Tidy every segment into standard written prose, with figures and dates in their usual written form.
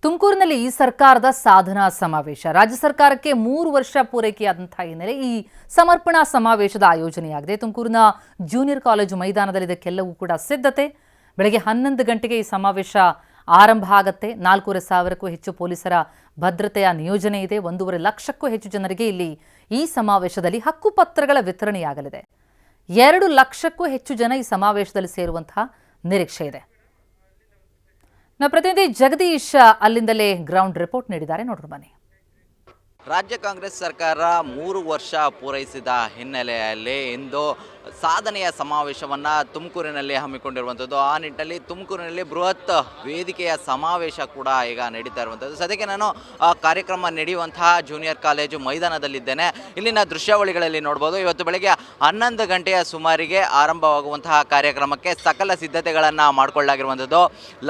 ತುಮಕೂರಿನಲ್ಲಿ ಈ ಸರ್ಕಾರದ ಸಾಧನಾ ಸಮಾವೇಶ ರಾಜ್ಯ ಸರ್ಕಾರಕ್ಕೆ 3 ವರ್ಷ ಪೂರೈಕೆಯಾದಂತಹ ಹಿನ್ನೆಲೆ ಈ ಸಮರ್ಪಣಾ ಸಮಾವೇಶದ ಆಯೋಜನೆಯಾಗಿದೆ. ತುಮಕೂರಿನ ಜೂನಿಯರ್ ಕಾಲೇಜು ಮೈದಾನದಲ್ಲಿ ಇದಕ್ಕೆಲ್ಲವೂ ಕೂಡ ಸಿದ್ಧತೆ. ಬೆಳಗ್ಗೆ 11 ಗಂಟೆಗೆ ಈ ಸಮಾವೇಶ ಆರಂಭ ಆಗುತ್ತೆ. 4,500ಕ್ಕೂ ಹೆಚ್ಚು ಪೊಲೀಸರ ಭದ್ರತೆಯ ನಿಯೋಜನೆ ಇದೆ. 1.5 ಲಕ್ಷಕ್ಕೂ ಹೆಚ್ಚು ಜನರಿಗೆ ಇಲ್ಲಿ ಈ ಸಮಾವೇಶದಲ್ಲಿ ಹಕ್ಕುಪತ್ರಗಳ ವಿತರಣೆಯಾಗಲಿದೆ. 2 ಲಕ್ಷಕ್ಕೂ ಹೆಚ್ಚು ಜನ ಈ ಸಮಾವೇಶದಲ್ಲಿ ಸೇರುವಂತಹ ನಿರೀಕ್ಷೆ ಇದೆ. ಪ್ರತಿನಿಧಿ ಜಗದೀಶ್ ಅಲ್ಲಿಂದಲೇ ಗ್ರೌಂಡ್ ರಿಪೋರ್ಟ್ ನೀಡಿದ್ದಾರೆ, ನೋಡೋಣ ಬನ್ನಿ. ರಾಜ್ಯ ಕಾಂಗ್ರೆಸ್ ಸರ್ಕಾರ 3 ವರ್ಷ ಪೂರೈಸಿದ ಹಿನ್ನೆಲೆಯಲ್ಲಿ ಇಂದು ಸಾಧನೆಯ ಸಮಾವೇಶವನ್ನು ತುಮಕೂರಿನಲ್ಲಿ ಹಮ್ಮಿಕೊಂಡಿರುವಂಥದ್ದು. ಆ ನಿಟ್ಟಿನಲ್ಲಿ ತುಮಕೂರಿನಲ್ಲಿ ಬೃಹತ್ ವೇದಿಕೆಯ ಸಮಾವೇಶ ಕೂಡ ಈಗ ನಡೀತಾ ಇರುವಂಥದ್ದು. ಸದ್ಯಕ್ಕೆ ನಾನು ಕಾರ್ಯಕ್ರಮ ನಡೆಯುವಂತಹ ಜೂನಿಯರ್ ಕಾಲೇಜು ಮೈದಾನದಲ್ಲಿದ್ದೇನೆ. ಇಲ್ಲಿನ ದೃಶ್ಯಾವಳಿಗಳಲ್ಲಿ ನೋಡ್ಬೋದು. ಇವತ್ತು ಬೆಳಗ್ಗೆ 11 ಗಂಟೆಯ ಸುಮಾರಿಗೆ ಆರಂಭವಾಗುವಂತಹ ಕಾರ್ಯಕ್ರಮಕ್ಕೆ ಸಕಲ ಸಿದ್ಧತೆಗಳನ್ನು ಮಾಡಿಕೊಳ್ಳಲಾಗಿರುವಂಥದ್ದು.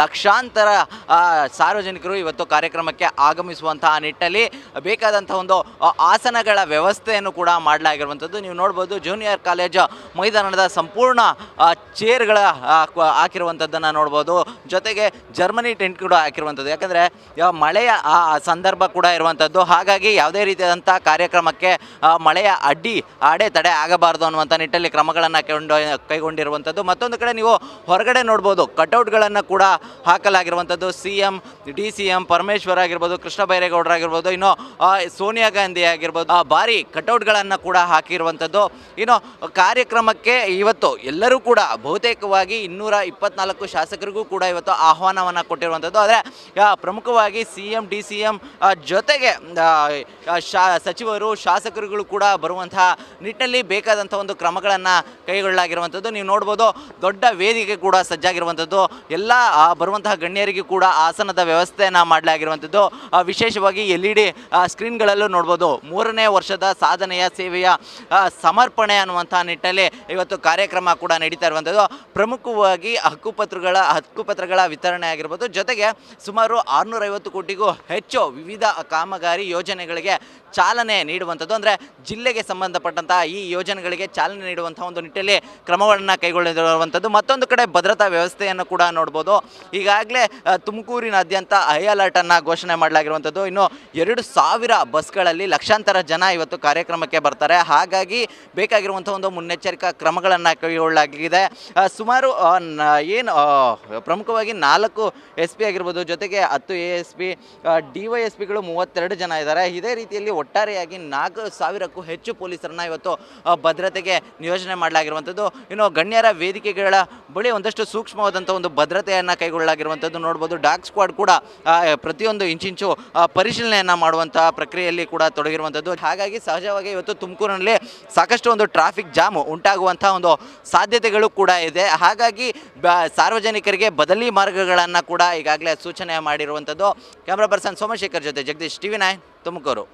ಲಕ್ಷಾಂತರ ಸಾರ್ವಜನಿಕರು ಇವತ್ತು ಕಾರ್ಯಕ್ರಮಕ್ಕೆ ಆಗಮಿಸುವಂತಹ ನಿಟ್ಟಿನಲ್ಲಿ ಬೇಕಾದಂತಹ ಒಂದು ಆಸನಗಳ ವ್ಯವಸ್ಥೆಯನ್ನು ಕೂಡ ಮಾಡಲಾಗಿರುವಂಥದ್ದು. ನೀವು ನೋಡ್ಬೋದು, ಜೂನಿಯರ್ ಕಾಲೇಜು ಮೈದಾನದ ಸಂಪೂರ್ಣ ಚೇರ್ಗಳ ಹಾಕಿರುವಂಥದ್ದನ್ನು ನೋಡ್ಬೋದು. ಜೊತೆಗೆ ಜರ್ಮನಿ ಟೆಂಟ್ ಕೂಡ ಹಾಕಿರುವಂಥದ್ದು. ಯಾಕಂದರೆ ಮಳೆಯ ಸಂದರ್ಭ ಕೂಡ ಇರುವಂಥದ್ದು. ಹಾಗಾಗಿ ಯಾವುದೇ ರೀತಿಯಾದಂಥ ಕಾರ್ಯಕ್ರಮಕ್ಕೆ ಮಳೆಯ ಅಡೆತಡೆ ಆಗಬಾರ್ದು ಅನ್ನುವಂಥ ನಿಟ್ಟಲ್ಲಿ ಕ್ರಮಗಳನ್ನು ಕೈಗೊಂಡಿರುವಂಥದ್ದು. ಮತ್ತೊಂದು ಕಡೆ ನೀವು ಹೊರಗಡೆ ನೋಡ್ಬೋದು, ಕಟೌಟ್ಗಳನ್ನು ಕೂಡ ಹಾಕಲಾಗಿರುವಂಥದ್ದು. CM DCM ಪರಮೇಶ್ವರ್ ಆಗಿರ್ಬೋದು, ಕೃಷ್ಣ ಬೈರೇಗೌಡರಾಗಿರ್ಬೋದು, ಇನ್ನು ಸೋನಿಯಾ ಗಾಂಧಿ ಆಗಿರ್ಬೋದು, ಭಾರಿ ಕಟೌಟ್ಗಳನ್ನು ಕೂಡ ಹಾಕಿರುವಂಥದ್ದು. ಇನ್ನು ಕಾರ್ಯಕ್ರಮಕ್ಕೆ ಇವತ್ತು ಎಲ್ಲರೂ ಕೂಡ ಬಹುತೇಕವಾಗಿ 224 ಶಾಸಕರಿಗೂ ಕೂಡ ಇವತ್ತು ಆಹ್ವಾನವನ್ನು ಕೊಟ್ಟಿರುವಂಥದ್ದು. ಆದರೆ ಪ್ರಮುಖವಾಗಿ CM DCM ಜೊತೆಗೆ ಸಚಿವರು ಶಾಸಕರುಗಳು ಕೂಡ ಬರುವಂತಹ ನಿಟ್ಟಿನಲ್ಲಿ ಬೇಕಾದಂಥ ಒಂದು ಕ್ರಮಗಳನ್ನು ಕೈಗೊಳ್ಳಲಾಗಿರುವಂಥದ್ದು. ನೀವು ನೋಡ್ಬೋದು, ದೊಡ್ಡ ವೇದಿಕೆ ಕೂಡ ಸಜ್ಜಾಗಿರುವಂಥದ್ದು. ಎಲ್ಲ ಬರುವಂತಹ ಗಣ್ಯರಿಗೂ ಕೂಡ ಆಸನದ ವ್ಯವಸ್ಥೆಯನ್ನು ಮಾಡಲಾಗಿರುವಂಥದ್ದು. ವಿಶೇಷವಾಗಿ LED ಸ್ಕ್ರೀನ್ಗಳಲ್ಲೂ ನೋಡ್ಬೋದು. 3ನೇ ವರ್ಷದ ಸಾಧನೆಯ ಸೇವೆಯ ಸಮರ್ಪಣೆ ಅನ್ನುವಂಥ ನಿಟ್ಟಿನಲ್ಲಿ ಇವತ್ತು ಕಾರ್ಯಕ್ರಮ ಕೂಡ ನಡೀತಾ ಇರುವಂಥದ್ದು. ಪ್ರಮುಖವಾಗಿ ಹಕ್ಕುಪತ್ರಗಳ ವಿತರಣೆ ಆಗಿರ್ಬೋದು. ಜೊತೆಗೆ ಸುಮಾರು 650 ಕೋಟಿಗೂ ಹೆಚ್ಚು ವಿವಿಧ ಕಾಮಗಾರಿ ಯೋಜನೆಗಳಿಗೆ ಚಾಲನೆ ನೀಡುವಂಥದ್ದು. ಅಂದರೆ ಜಿಲ್ಲೆಗೆ ಸಂಬಂಧಪಟ್ಟಂತಹ ಈ ಯೋಜನೆಗಳಿಗೆ ಚಾಲನೆ ನೀಡುವಂಥ ಒಂದು ನಿಟ್ಟಿನಲ್ಲಿ ಕ್ರಮಗಳನ್ನು ಕೈಗೊಳ್ಳಿರುವಂಥದ್ದು. ಮತ್ತೊಂದು ಕಡೆ ಭದ್ರತಾ ವ್ಯವಸ್ಥೆಯನ್ನು ಕೂಡ ನೋಡ್ಬೋದು. ಈಗಾಗಲೇ ತುಮಕೂರಿನಾದ್ಯಂತ ಹೈ ಅಲರ್ಟನ್ನು ಘೋಷಣೆ ಮಾಡಲಾಗಿರುವಂಥದ್ದು. ಇನ್ನು 2,000 ಬಸ್ಗಳಲ್ಲಿ ಲಕ್ಷಾಂತರ ಜನ ಇವತ್ತು ಕಾರ್ಯಕ್ರಮಕ್ಕೆ ಬರ್ತಾರೆ. ಹಾಗಾಗಿ ಬೇಕಾಗಿರುವಂಥ ಒಂದು ಮುನ್ನೆಚ್ಚರಿಕಾ ಕ್ರಮಗಳನ್ನು ಕೈಗೊಳ್ಳಲಾಗಿದೆ. ಸುಮಾರು ಪ್ರಮುಖವಾಗಿ 4 SP ಆಗಿರ್ಬೋದು, ಜೊತೆಗೆ 10 ASP, DYSPಗಳು 32 ಜನ ಇದ್ದಾರೆ. ಇದೇ ರೀತಿಯಲ್ಲಿ ಒಟ್ಟಾರೆಯಾಗಿ 4,000ಕ್ಕೂ ಹೆಚ್ಚು ಪೊಲೀಸರನ್ನ ಇವತ್ತು ಭದ್ರತೆಗೆ ನಿಯೋಜನೆ ಮಾಡಲಾಗಿರುವಂಥದ್ದು. ಇನ್ನು ಗಣ್ಯರ ವೇದಿಕೆಗಳ ಬಳಿ ಒಂದಷ್ಟು ಸೂಕ್ಷ್ಮವಾದಂಥ ಒಂದು ಭದ್ರತೆಯನ್ನು ಕೈಗೊಳ್ಳಲಾಗಿರುವಂಥದ್ದು ನೋಡ್ಬೋದು. ಡಾಗ್ ಸ್ಕ್ವಾಡ್ ಕೂಡ ಪ್ರತಿಯೊಂದು ಇಂಚಿಂಚು ಪರಿಶೀಲನೆಯನ್ನು ಮಾಡುವಂತಹ ಪ್ರಕ್ರಿಯೆಯಲ್ಲಿ ಕೂಡ ತೊಡಗಿರುವಂಥದ್ದು. ಹಾಗಾಗಿ ಸಹಜವಾಗಿ ಇವತ್ತು ತುಮಕೂರಿನಲ್ಲಿ ಸಾಕಷ್ಟು ಒಂದು ಟ್ರಾಫಿಕ್ ಜಾಮ್ ಉಂಟಾಗುವಂಥ ಒಂದು ಸಾಧ್ಯತೆಗಳು ಕೂಡ ಇದೆ. ಹಾಗಾಗಿ ಸಾರ್ವಜನಿಕರಿಗೆ ಬದಲಿ ಮಾರ್ಗಗಳನ್ನು ಕೂಡ ಈಗಾಗಲೇ ಸೂಚನೆ ಮಾಡಿರುವಂಥದ್ದು. ಕ್ಯಾಮ್ರಾ ಪರ್ಸನ್ ಸೋಮಶೇಖರ್ ಜೊತೆ ಜಗದೀಶ್, TV9 ತುಮಕೂರು.